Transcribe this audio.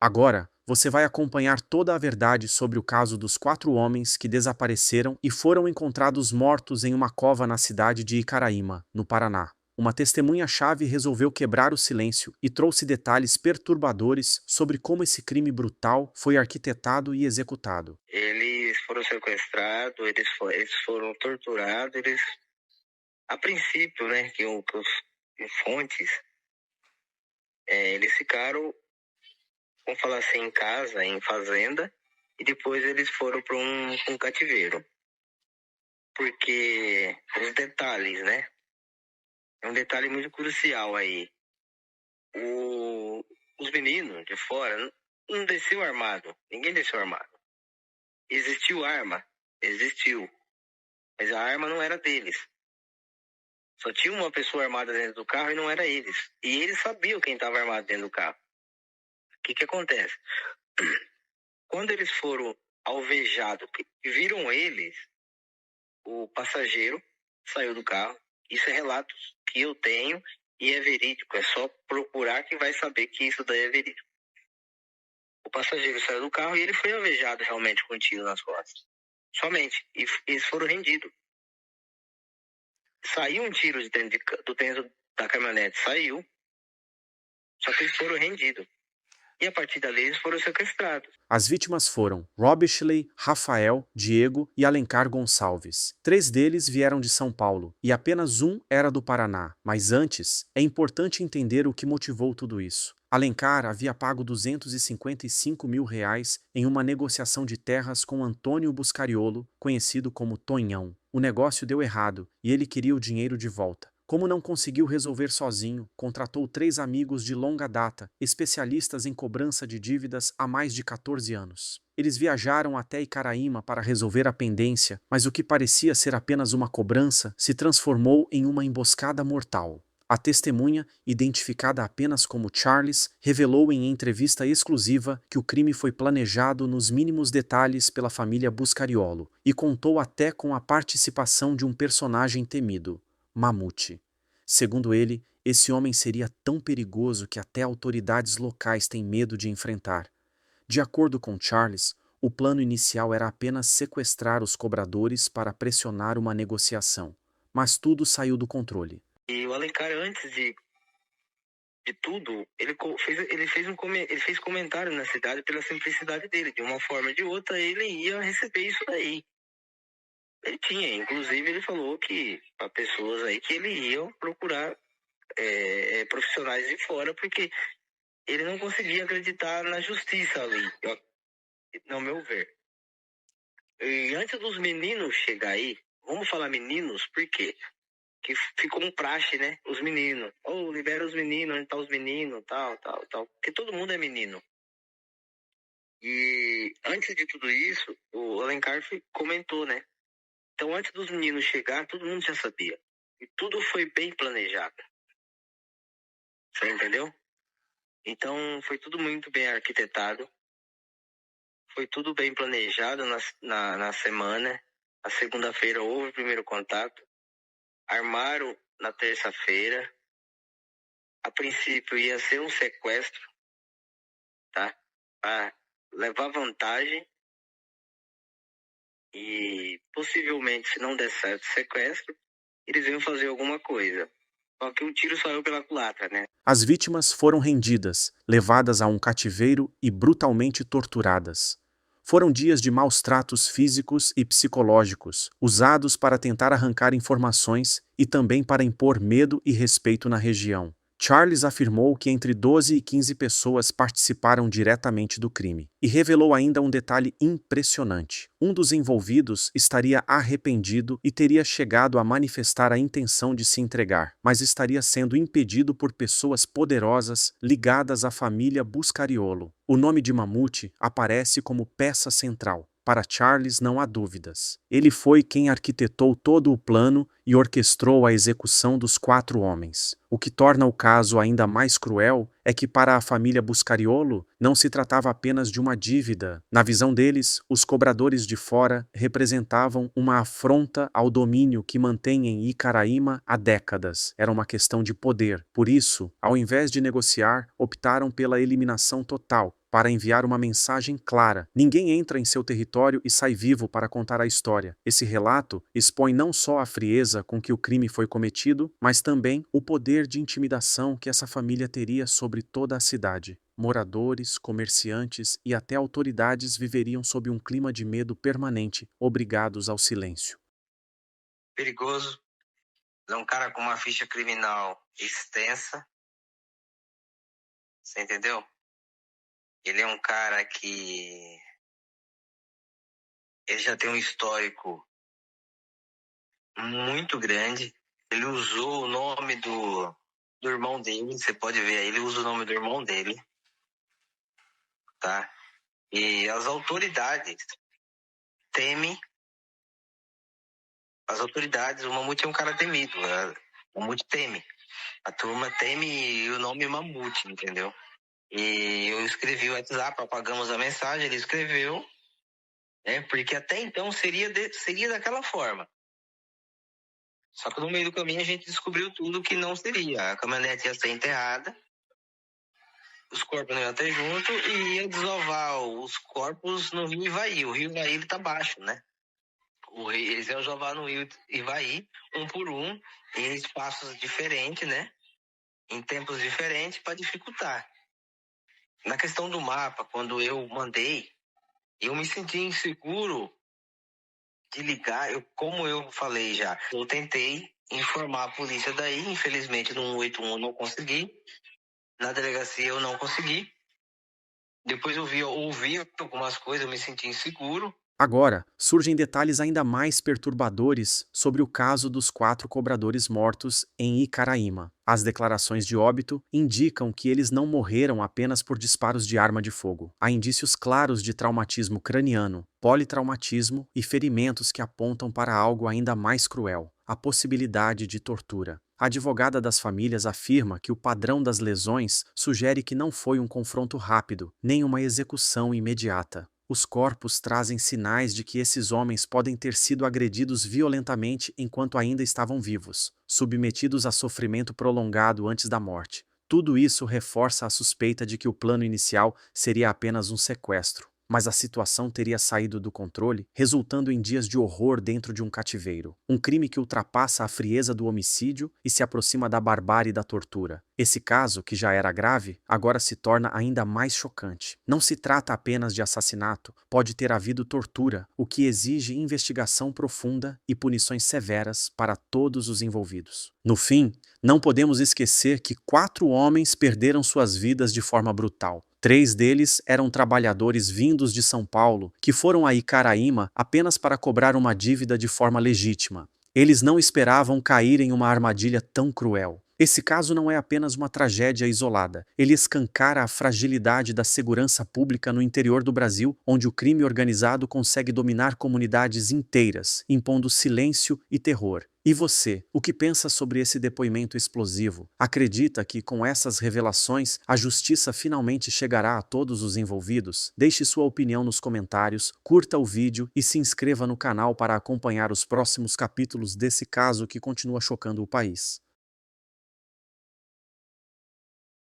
Agora, você vai acompanhar toda a verdade sobre o caso dos 4 homens que desapareceram e foram encontrados mortos em uma cova na cidade de Icaraíma, no Paraná. Uma testemunha-chave resolveu quebrar o silêncio e trouxe detalhes perturbadores sobre como esse crime brutal foi arquitetado e executado. Eles foram sequestrados, eles foram torturados, a princípio, né, que fontes, eles ficaram, vamos falar assim, em casa, em fazenda, e depois eles foram para um cativeiro. Porque os detalhes, né? É um detalhe muito crucial aí. Os meninos de fora não desceu armado. Ninguém desceu armado. Existiu arma? Existiu. Mas a arma não era deles. Só tinha uma pessoa armada dentro do carro e não era eles. E eles sabiam quem estava armado dentro do carro. O que acontece? Quando eles foram alvejados, viram eles, o passageiro saiu do carro. Isso é relatos que eu tenho e é verídico. É só procurar que vai saber que isso daí é verídico. O passageiro saiu do carro e ele foi alvejado realmente com um tiro nas costas. Somente. E eles foram rendidos. Saiu um tiro do dentro da caminhonete. Saiu. Só que eles foram rendidos. E a partir dali eles foram sequestrados. As vítimas foram Robishley, Rafael, Diego e Alencar Gonçalves. 3 deles vieram de São Paulo e apenas um era do Paraná. Mas antes, é importante entender o que motivou tudo isso. Alencar havia pago R$ 255 mil em uma negociação de terras com Antônio Buscariolo, conhecido como Tonhão. O negócio deu errado e ele queria o dinheiro de volta. Como não conseguiu resolver sozinho, contratou 3 amigos de longa data, especialistas em cobrança de dívidas há mais de 14 anos. Eles viajaram até Icaraíma para resolver a pendência, mas o que parecia ser apenas uma cobrança se transformou em uma emboscada mortal. A testemunha, identificada apenas como Charles, revelou em entrevista exclusiva que o crime foi planejado nos mínimos detalhes pela família Buscariolo e contou até com a participação de um personagem temido, Mamute. Segundo ele, esse homem seria tão perigoso que até autoridades locais têm medo de enfrentar. De acordo com Charles, o plano inicial era apenas sequestrar os cobradores para pressionar uma negociação, mas tudo saiu do controle. E o Alencar, antes de tudo, ele fez comentário na cidade pela simplicidade dele. De uma forma ou de outra, ele ia receber isso daí. Ele tinha, inclusive, ele falou que para pessoas aí que ele ia procurar profissionais de fora, porque ele não conseguia acreditar na justiça ali, no meu ver. E antes dos meninos chegar aí, vamos falar meninos, por quê? Que ficou um praxe, né? Os meninos. Libera os meninos, onde tá os meninos, tal. Porque todo mundo é menino. E antes de tudo isso, o Alencar comentou, né? Então, antes dos meninos chegar, todo mundo já sabia. E tudo foi bem planejado. Você entendeu? Então, foi tudo muito bem arquitetado. Foi tudo bem planejado na semana. Na segunda-feira houve o primeiro contato. Armaram na terça-feira. A princípio ia ser um sequestro, tá? Para levar vantagem. E possivelmente, se não der certo o sequestro, eles iam fazer alguma coisa. Só que o tiro saiu pela culatra, né? As vítimas foram rendidas, levadas a um cativeiro e brutalmente torturadas. Foram dias de maus tratos físicos e psicológicos, usados para tentar arrancar informações e também para impor medo e respeito na região. Charles afirmou que entre 12 e 15 pessoas participaram diretamente do crime e revelou ainda um detalhe impressionante. Um dos envolvidos estaria arrependido e teria chegado a manifestar a intenção de se entregar, mas estaria sendo impedido por pessoas poderosas ligadas à família Buscariolo. O nome de Mamute aparece como peça central. Para Charles não há dúvidas. Ele foi quem arquitetou todo o plano e orquestrou a execução dos 4 homens. O que torna o caso ainda mais cruel é que para a família Buscariolo não se tratava apenas de uma dívida. Na visão deles, os cobradores de fora representavam uma afronta ao domínio que mantém em Icaraíma há décadas. Era uma questão de poder. Por isso, ao invés de negociar, optaram pela eliminação total, para enviar uma mensagem clara. Ninguém entra em seu território e sai vivo para contar a história. Esse relato expõe não só a frieza com que o crime foi cometido, mas também o poder de intimidação que essa família teria sobre toda a cidade. Moradores, comerciantes e até autoridades viveriam sob um clima de medo permanente, obrigados ao silêncio. Perigoso. É um cara com uma ficha criminal extensa. Você entendeu? Ele é um cara que ele já tem um histórico muito grande. Ele usou o nome do irmão dele, você pode ver aí, ele usa o nome do irmão dele, tá? E as autoridades temem. As autoridades, o Mamute é um cara temido, né? O Mamute teme. A turma teme o nome Mamute, entendeu? E eu escrevi o WhatsApp, apagamos a mensagem, ele escreveu, né? Porque até então seria daquela forma. Só que no meio do caminho a gente descobriu tudo que não seria. A caminhonete ia ser enterrada, os corpos não iam ter junto e ia desovar os corpos no rio Ivaí. O rio Ivaí ele tá baixo, né? Eles iam jogar no rio Ivaí, um por um, em espaços diferentes, né? Em tempos diferentes, para dificultar. Na questão do mapa, quando eu mandei, eu me senti inseguro de ligar. Como eu falei já, eu tentei informar a polícia daí, infelizmente no 181 eu não consegui. Na delegacia eu não consegui. Depois eu ouvi algumas coisas, eu me senti inseguro. Agora, surgem detalhes ainda mais perturbadores sobre o caso dos 4 cobradores mortos em Icaraíma. As declarações de óbito indicam que eles não morreram apenas por disparos de arma de fogo. Há indícios claros de traumatismo craniano, politraumatismo e ferimentos que apontam para algo ainda mais cruel: a possibilidade de tortura. A advogada das famílias afirma que o padrão das lesões sugere que não foi um confronto rápido, nem uma execução imediata. Os corpos trazem sinais de que esses homens podem ter sido agredidos violentamente enquanto ainda estavam vivos, submetidos a sofrimento prolongado antes da morte. Tudo isso reforça a suspeita de que o plano inicial seria apenas um sequestro, mas a situação teria saído do controle, resultando em dias de horror dentro de um cativeiro. Um crime que ultrapassa a frieza do homicídio e se aproxima da barbárie da tortura. Esse caso, que já era grave, agora se torna ainda mais chocante. Não se trata apenas de assassinato, pode ter havido tortura, o que exige investigação profunda e punições severas para todos os envolvidos. No fim, não podemos esquecer que 4 homens perderam suas vidas de forma brutal. 3 deles eram trabalhadores vindos de São Paulo, que foram a Icaraíma apenas para cobrar uma dívida de forma legítima. Eles não esperavam cair em uma armadilha tão cruel. Esse caso não é apenas uma tragédia isolada. Ele escancara a fragilidade da segurança pública no interior do Brasil, onde o crime organizado consegue dominar comunidades inteiras, impondo silêncio e terror. E você, o que pensa sobre esse depoimento explosivo? Acredita que, com essas revelações, a justiça finalmente chegará a todos os envolvidos? Deixe sua opinião nos comentários, curta o vídeo e se inscreva no canal para acompanhar os próximos capítulos desse caso que continua chocando o país.